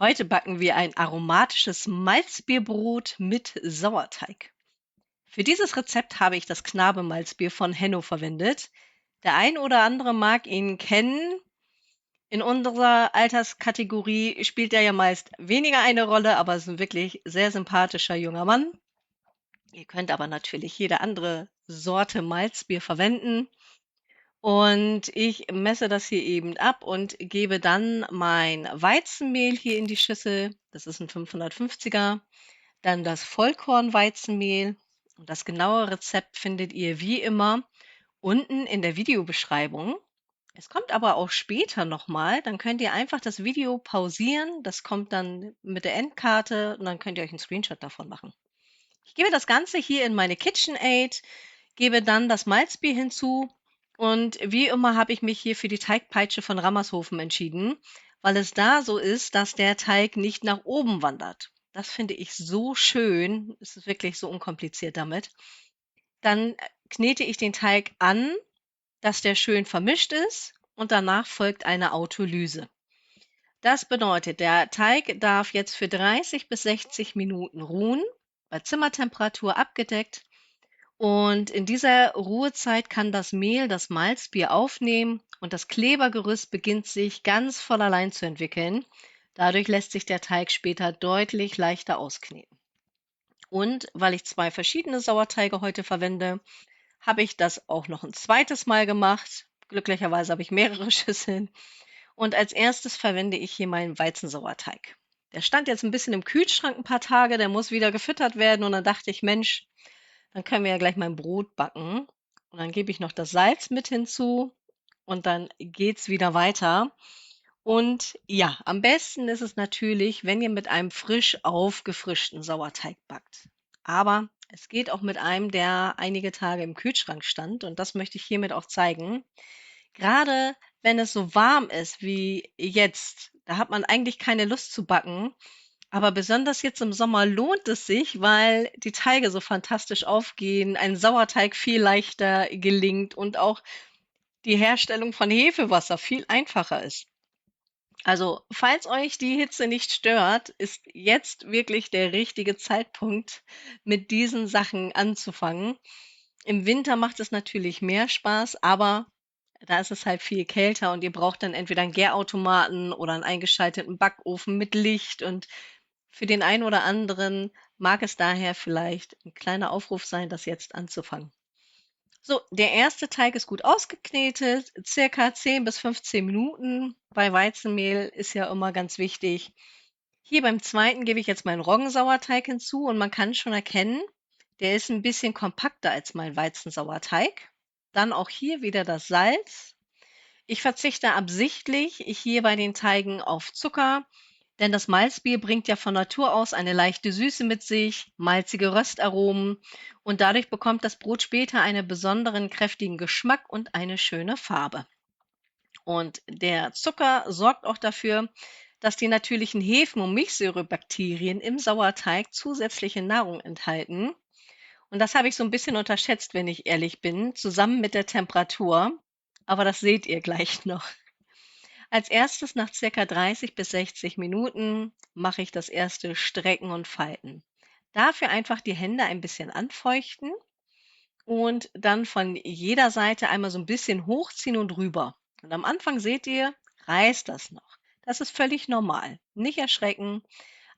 Heute backen wir ein aromatisches Malzbierbrot mit Sauerteig. Für dieses Rezept habe ich das Knabe-Malzbier von Henno verwendet. Der ein oder andere mag ihn kennen. In unserer Alterskategorie spielt er ja meist weniger eine Rolle, aber ist ein wirklich sehr sympathischer junger Mann. Ihr könnt aber natürlich jede andere Sorte Malzbier verwenden. Und ich messe das hier eben ab und gebe dann mein Weizenmehl hier in die Schüssel. Das ist ein 550er. Dann das Vollkornweizenmehl. Und das genaue Rezept findet ihr wie immer unten in der Videobeschreibung. Es kommt aber auch später nochmal. Dann könnt ihr einfach das Video pausieren. Das kommt dann mit der Endkarte und dann könnt ihr euch einen Screenshot davon machen. Ich gebe das Ganze hier in meine KitchenAid, gebe dann das Malzbier hinzu und wie immer habe ich mich hier für die Teigpeitsche von Rammershofen entschieden, weil es da so ist, dass der Teig nicht nach oben wandert. Das finde ich so schön. Es ist wirklich so unkompliziert damit. Dann knete ich den Teig an, dass der schön vermischt ist und danach folgt eine Autolyse. Das bedeutet, der Teig darf jetzt für 30 bis 60 Minuten ruhen, bei Zimmertemperatur abgedeckt. Und in dieser Ruhezeit kann das Mehl das Malzbier aufnehmen und das Klebergerüst beginnt sich ganz von allein zu entwickeln. Dadurch lässt sich der Teig später deutlich leichter auskneten. Und weil ich zwei verschiedene Sauerteige heute verwende, habe ich das auch noch ein zweites Mal gemacht. Glücklicherweise habe ich mehrere Schüsseln. Und als erstes verwende ich hier meinen Weizensauerteig. Der stand jetzt ein bisschen im Kühlschrank ein paar Tage, der muss wieder gefüttert werden. Und dann dachte ich, Mensch, dann können wir ja gleich mein Brot backen. Und dann gebe ich noch das Salz mit hinzu und dann geht's wieder weiter. Und ja, am besten ist es natürlich, wenn ihr mit einem frisch aufgefrischten Sauerteig backt. Aber es geht auch mit einem, der einige Tage im Kühlschrank stand. Und das möchte ich hiermit auch zeigen. Gerade wenn es so warm ist wie jetzt, da hat man eigentlich keine Lust zu backen. Aber besonders jetzt im Sommer lohnt es sich, weil die Teige so fantastisch aufgehen, ein Sauerteig viel leichter gelingt und auch die Herstellung von Hefewasser viel einfacher ist. Also, falls euch die Hitze nicht stört, ist jetzt wirklich der richtige Zeitpunkt, mit diesen Sachen anzufangen. Im Winter macht es natürlich mehr Spaß, aber da ist es halt viel kälter und ihr braucht dann entweder einen Gärautomaten oder einen eingeschalteten Backofen mit Licht. Und für den einen oder anderen mag es daher vielleicht ein kleiner Aufruf sein, das jetzt anzufangen. So, der erste Teig ist gut ausgeknetet, circa 10 bis 15 Minuten. Bei Weizenmehl ist ja immer ganz wichtig. Hier beim zweiten gebe ich jetzt meinen Roggensauerteig hinzu und man kann schon erkennen, der ist ein bisschen kompakter als mein Weizensauerteig. Dann auch hier wieder das Salz. Ich verzichte absichtlich hier bei den Teigen auf Zucker, denn das Malzbier bringt ja von Natur aus eine leichte Süße mit sich, malzige Röstaromen und dadurch bekommt das Brot später einen besonderen kräftigen Geschmack und eine schöne Farbe. Und der Zucker sorgt auch dafür, dass die natürlichen Hefen- und Milchsäurebakterien im Sauerteig zusätzliche Nahrung enthalten. Und das habe ich so ein bisschen unterschätzt, wenn ich ehrlich bin, zusammen mit der Temperatur. Aber das seht ihr gleich noch. Als erstes nach circa 30 bis 60 Minuten mache ich das erste Strecken und Falten. Dafür einfach die Hände ein bisschen anfeuchten und dann von jeder Seite einmal so ein bisschen hochziehen und rüber. Und am Anfang seht ihr, reißt das noch. Das ist völlig normal. Nicht erschrecken,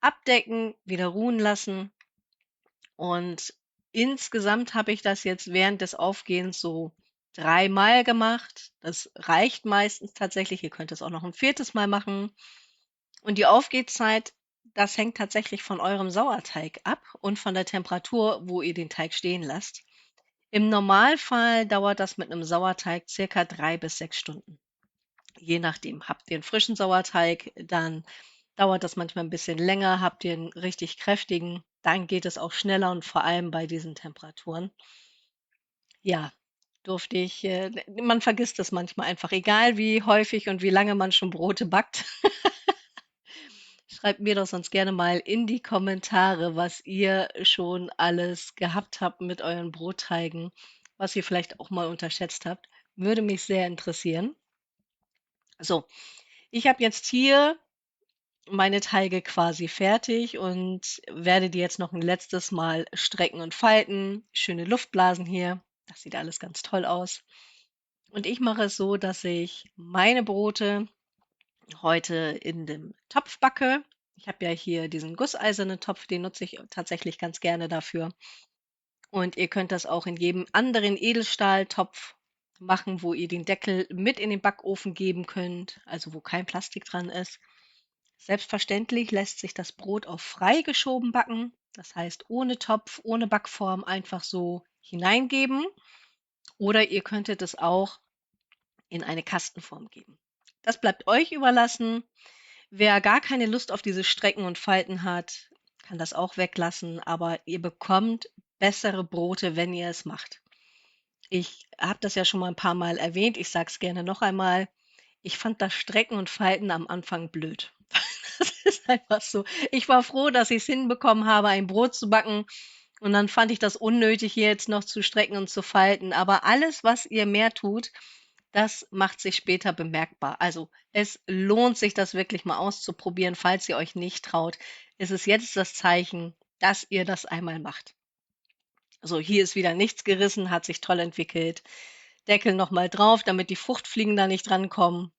abdecken, wieder ruhen lassen. Und insgesamt habe ich das jetzt während des Aufgehens so dreimal gemacht. Das reicht meistens tatsächlich. Ihr könnt es auch noch ein viertes Mal machen. Und die Aufgehzeit, das hängt tatsächlich von eurem Sauerteig ab und von der Temperatur, wo ihr den Teig stehen lasst. Im Normalfall dauert das mit einem Sauerteig circa 3 bis 6 Stunden. Je nachdem. Habt ihr einen frischen Sauerteig, dann dauert das manchmal ein bisschen länger. Habt ihr einen richtig kräftigen, dann geht es auch schneller und vor allem bei diesen Temperaturen. Ja, durfte ich man vergisst es manchmal einfach, egal wie häufig und wie lange man schon Brote backt. Schreibt mir doch sonst gerne mal in die Kommentare, was ihr schon alles gehabt habt mit euren Brotteigen, was ihr vielleicht auch mal unterschätzt habt. Würde mich sehr interessieren. So, ich habe jetzt hier meine Teige quasi fertig und werde die jetzt noch ein letztes Mal strecken und falten. Schöne Luftblasen hier. Das sieht alles ganz toll aus. Und ich mache es so, dass ich meine Brote heute in dem Topf backe. Ich habe ja hier diesen gusseisernen Topf, den nutze ich tatsächlich ganz gerne dafür. Und ihr könnt das auch in jedem anderen Edelstahltopf machen, wo ihr den Deckel mit in den Backofen geben könnt, also wo kein Plastik dran ist. Selbstverständlich lässt sich das Brot auch freigeschoben backen, das heißt ohne Topf, ohne Backform einfach so hineingeben. Oder ihr könntet es auch in eine Kastenform geben. Das bleibt euch überlassen. Wer gar keine Lust auf diese Strecken und Falten hat, kann das auch weglassen, aber ihr bekommt bessere Brote, wenn ihr es macht. Ich habe das ja schon mal ein paar Mal erwähnt, ich sage es gerne noch einmal. Ich fand das Strecken und Falten am Anfang blöd. Das ist einfach so. Ich war froh, dass ich es hinbekommen habe, ein Brot zu backen. Und dann fand ich das unnötig, hier jetzt noch zu strecken und zu falten. Aber alles, was ihr mehr tut, das macht sich später bemerkbar. Also es lohnt sich, das wirklich mal auszuprobieren. Falls ihr euch nicht traut, ist es jetzt das Zeichen, dass ihr das einmal macht. So, hier ist wieder nichts gerissen, hat sich toll entwickelt. Deckel nochmal drauf, damit die Fruchtfliegen da nicht drankommen.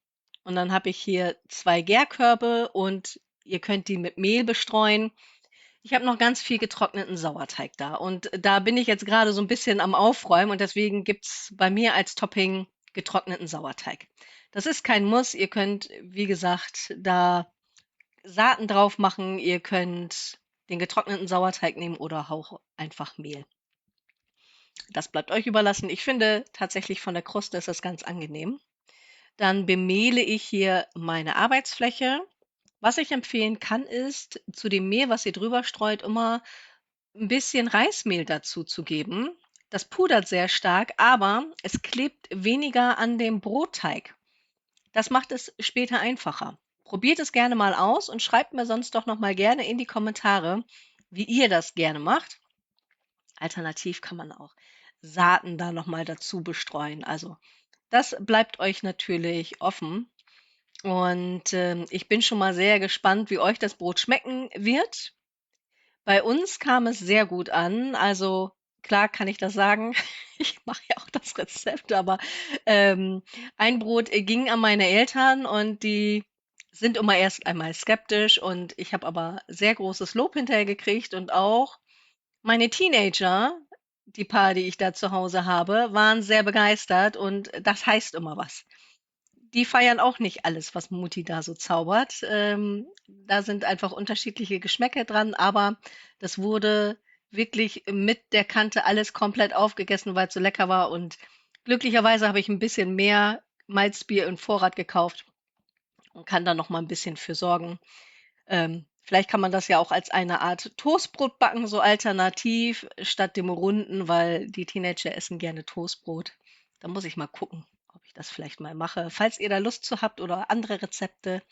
Und dann habe ich hier 2 Gärkörbe und ihr könnt die mit Mehl bestreuen. Ich habe noch ganz viel getrockneten Sauerteig da und da bin ich jetzt gerade so ein bisschen am Aufräumen und deswegen gibt's bei mir als Topping getrockneten Sauerteig. Das ist kein Muss. Ihr könnt, wie gesagt, da Saaten drauf machen. Ihr könnt den getrockneten Sauerteig nehmen oder auch einfach Mehl. Das bleibt euch überlassen. Ich finde tatsächlich von der Kruste ist das ganz angenehm. Dann bemehle ich hier meine Arbeitsfläche. Was ich empfehlen kann, ist, zu dem Mehl, was ihr drüber streut, immer ein bisschen Reismehl dazu zu geben. Das pudert sehr stark, aber es klebt weniger an dem Brotteig. Das macht es später einfacher. Probiert es gerne mal aus und schreibt mir sonst doch noch mal gerne in die Kommentare, wie ihr das gerne macht. Alternativ kann man auch Saaten da noch mal dazu bestreuen. Also das bleibt euch natürlich offen. Und ich bin schon mal sehr gespannt, wie euch das Brot schmecken wird. Bei uns kam es sehr gut an. Also klar kann ich das sagen. Ich mache ja auch das Rezept, aber ähm, ein Brot ging an meine Eltern und die sind immer erst einmal skeptisch und ich habe aber sehr großes Lob hinterher gekriegt und auch meine Teenager, die paar, die ich da zu Hause habe, waren sehr begeistert und das heißt immer was. Die feiern auch nicht alles, was Mutti da so zaubert. Da sind einfach unterschiedliche Geschmäcker dran, aber das wurde wirklich mit der Kante alles komplett aufgegessen, weil es so lecker war. Und glücklicherweise habe ich ein bisschen mehr Malzbier in Vorrat gekauft und kann da noch mal ein bisschen für sorgen. Vielleicht kann man das ja auch als eine Art Toastbrot backen, so alternativ statt dem Runden, weil die Teenager essen gerne Toastbrot. Da muss ich mal gucken, ob ich das vielleicht mal mache. Falls ihr da Lust zu habt oder andere Rezepte,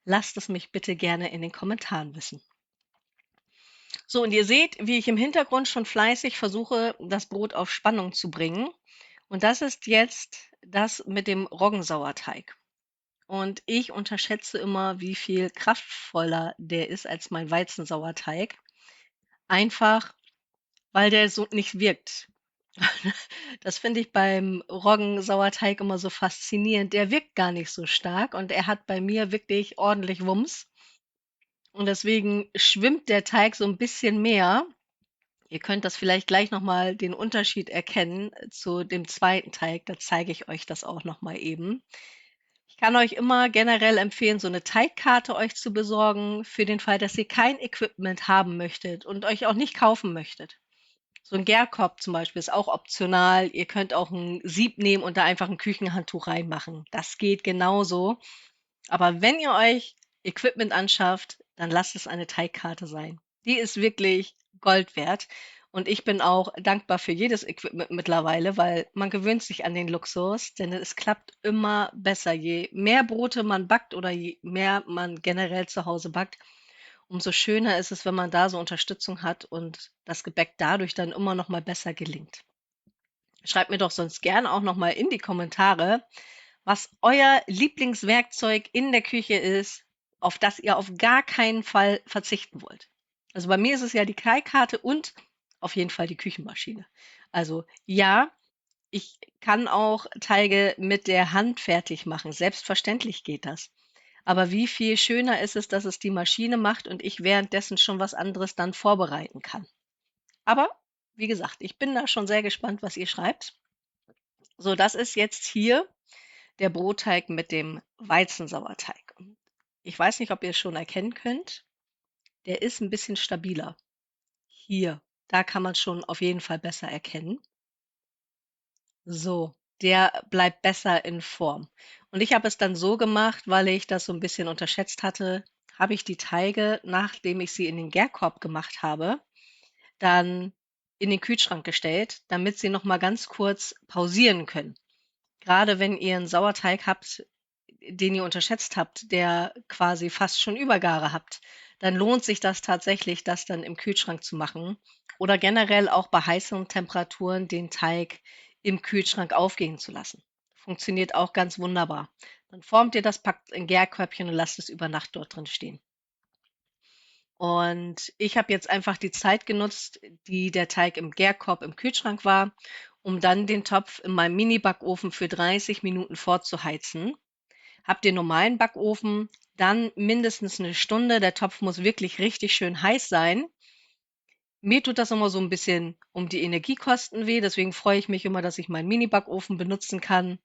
lasst es mich bitte gerne in den Kommentaren wissen. So, und ihr seht, wie ich im Hintergrund schon fleißig versuche, das Brot auf Spannung zu bringen. Und das ist jetzt das mit dem Roggensauerteig. Und ich unterschätze immer, wie viel kraftvoller der ist als mein Weizensauerteig. Einfach, weil der so nicht wirkt. Das finde ich beim Roggensauerteig immer so faszinierend. Der wirkt gar nicht so stark und er hat bei mir wirklich ordentlich Wumms. Und deswegen schwimmt der Teig so ein bisschen mehr. Ihr könnt das vielleicht gleich noch mal den Unterschied erkennen zu dem zweiten Teig. Da zeige ich euch das auch noch mal eben. Ich kann euch immer generell empfehlen, so eine Teigkarte euch zu besorgen, für den Fall, dass ihr kein Equipment haben möchtet und euch auch nicht kaufen möchtet. So ein Gärkorb zum Beispiel ist auch optional. Ihr könnt auch ein Sieb nehmen und da einfach ein Küchenhandtuch reinmachen. Das geht genauso. Aber wenn ihr euch Equipment anschafft, dann lasst es eine Teigkarte sein. Die ist wirklich Gold wert. Und ich bin auch dankbar für jedes Equipment mittlerweile, weil man gewöhnt sich an den Luxus, denn es klappt immer besser. Je mehr Brote man backt oder je mehr man generell zu Hause backt, umso schöner ist es, wenn man da so Unterstützung hat und das Gebäck dadurch dann immer noch mal besser gelingt. Schreibt mir doch sonst gerne auch noch mal in die Kommentare, was euer Lieblingswerkzeug in der Küche ist, auf das ihr auf gar keinen Fall verzichten wollt. Also bei mir ist es ja die Teigkarte und auf jeden Fall die Küchenmaschine. Also ja, ich kann auch Teige mit der Hand fertig machen. Selbstverständlich geht das. Aber wie viel schöner ist es, dass es die Maschine macht und ich währenddessen schon was anderes dann vorbereiten kann. Aber wie gesagt, ich bin da schon sehr gespannt, was ihr schreibt. So, das ist jetzt hier der Brotteig mit dem Weizensauerteig. Ich weiß nicht, ob ihr es schon erkennen könnt. Der ist ein bisschen stabiler. Hier, da kann man schon auf jeden Fall besser erkennen. So, der bleibt besser in Form. Und ich habe es dann so gemacht, weil ich das so ein bisschen unterschätzt hatte, habe ich die Teige, nachdem ich sie in den Gärkorb gemacht habe, dann in den Kühlschrank gestellt, damit sie noch mal ganz kurz pausieren können. Gerade wenn ihr einen Sauerteig habt, den ihr unterschätzt habt, der quasi fast schon Übergare habt, dann lohnt sich das tatsächlich, das dann im Kühlschrank zu machen oder generell auch bei heißen Temperaturen den Teig im Kühlschrank aufgehen zu lassen. Funktioniert auch ganz wunderbar. Dann formt ihr das, packt in Gärkörbchen und lasst es über Nacht dort drin stehen. Und ich habe jetzt einfach die Zeit genutzt, die der Teig im Gärkorb im Kühlschrank war, um dann den Topf in meinem Mini-Backofen für 30 Minuten vorzuheizen. Habt ihr normalen Backofen, dann mindestens eine Stunde. Der Topf muss wirklich richtig schön heiß sein. Mir tut das immer so ein bisschen um die Energiekosten weh, deswegen freue ich mich immer, dass ich meinen Mini-Backofen benutzen kann.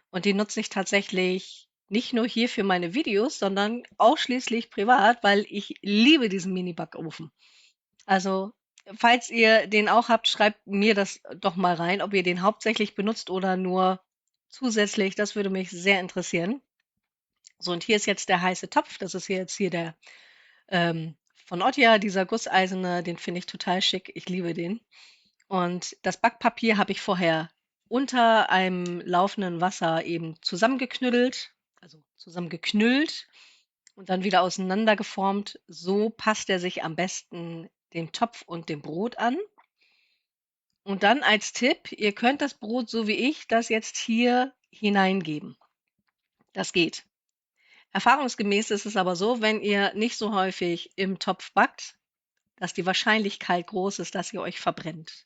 Und den nutze ich tatsächlich nicht nur hier für meine Videos, sondern ausschließlich privat, weil ich liebe diesen Mini-Backofen. Also, falls ihr den auch habt, schreibt mir das doch mal rein, ob ihr den hauptsächlich benutzt oder nur zusätzlich. Das würde mich sehr interessieren. So, und hier ist jetzt der heiße Topf. Das ist hier jetzt hier der von Ottja, dieser gusseiserne, den finde ich total schick. Ich liebe den. Und das Backpapier habe ich vorher unter einem laufenden Wasser eben zusammengeknüttelt, also zusammengeknüllt und dann wieder auseinandergeformt. So passt er sich am besten dem Topf und dem Brot an. Und dann als Tipp, ihr könnt das Brot so wie ich das jetzt hier hineingeben. Das geht. Erfahrungsgemäß ist es aber so, wenn ihr nicht so häufig im Topf backt, dass die Wahrscheinlichkeit groß ist, dass ihr euch verbrennt.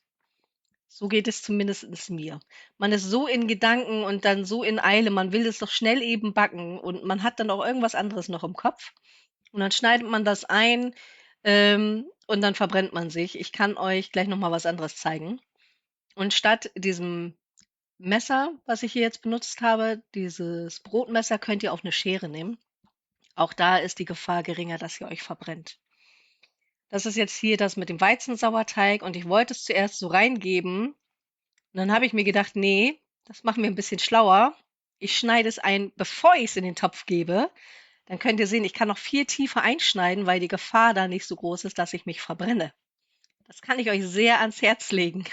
So geht es zumindest mir. Man ist so in Gedanken und dann so in Eile, man will es doch schnell eben backen und man hat dann auch irgendwas anderes noch im Kopf. Und dann schneidet man das ein und dann verbrennt man sich. Ich kann euch gleich nochmal was anderes zeigen. Und statt diesem Messer, was ich hier jetzt benutzt habe, dieses Brotmesser, könnt ihr auch eine Schere nehmen. Auch da ist die Gefahr geringer, dass ihr euch verbrennt. Das ist jetzt hier das mit dem Weizensauerteig und ich wollte es zuerst so reingeben. Und dann habe ich mir gedacht, nee, das machen wir ein bisschen schlauer. Ich schneide es ein, bevor ich es in den Topf gebe. Dann könnt ihr sehen, ich kann noch viel tiefer einschneiden, weil die Gefahr da nicht so groß ist, dass ich mich verbrenne. Das kann ich euch sehr ans Herz legen.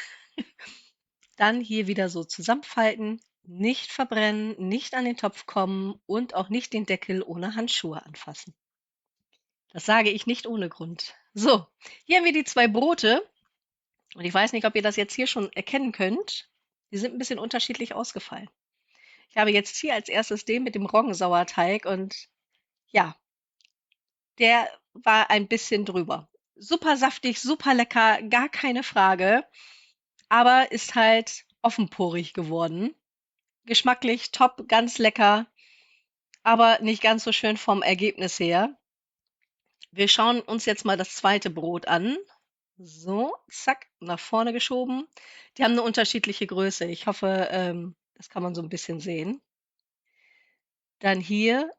Dann hier wieder so zusammenfalten, nicht verbrennen, nicht an den Topf kommen und auch nicht den Deckel ohne Handschuhe anfassen. Das sage ich nicht ohne Grund. So, hier haben wir die zwei Brote. Und ich weiß nicht, ob ihr das jetzt hier schon erkennen könnt. Die sind ein bisschen unterschiedlich ausgefallen. Ich habe jetzt hier als erstes den mit dem Roggensauerteig und ja, der war ein bisschen drüber. Super saftig, super lecker, gar keine Frage, aber ist halt offenporig geworden. Geschmacklich top, ganz lecker, aber nicht ganz so schön vom Ergebnis her. Wir schauen uns jetzt mal das zweite Brot an. So, zack, nach vorne geschoben. Die haben eine unterschiedliche Größe. Ich hoffe, das kann man so ein bisschen sehen. Dann hier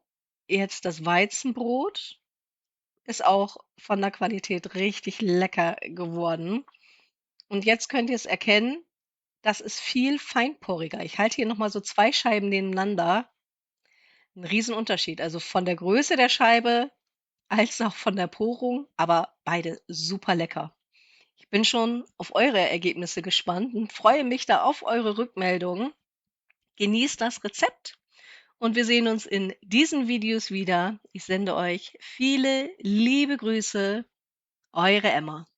jetzt das Weizenbrot. Ist auch von der Qualität richtig lecker geworden. Und jetzt könnt ihr es erkennen, das ist viel feinporiger. Ich halte hier noch mal so 2 Scheiben nebeneinander. 'N Riesenunterschied. Also, von der Größe der Scheibe als auch von der Porung, aber beide super lecker. Ich bin schon auf eure Ergebnisse gespannt und freue mich da auf eure Rückmeldungen. Genießt das Rezept und wir sehen uns in diesen Videos wieder. Ich sende euch viele liebe Grüße, eure Emma.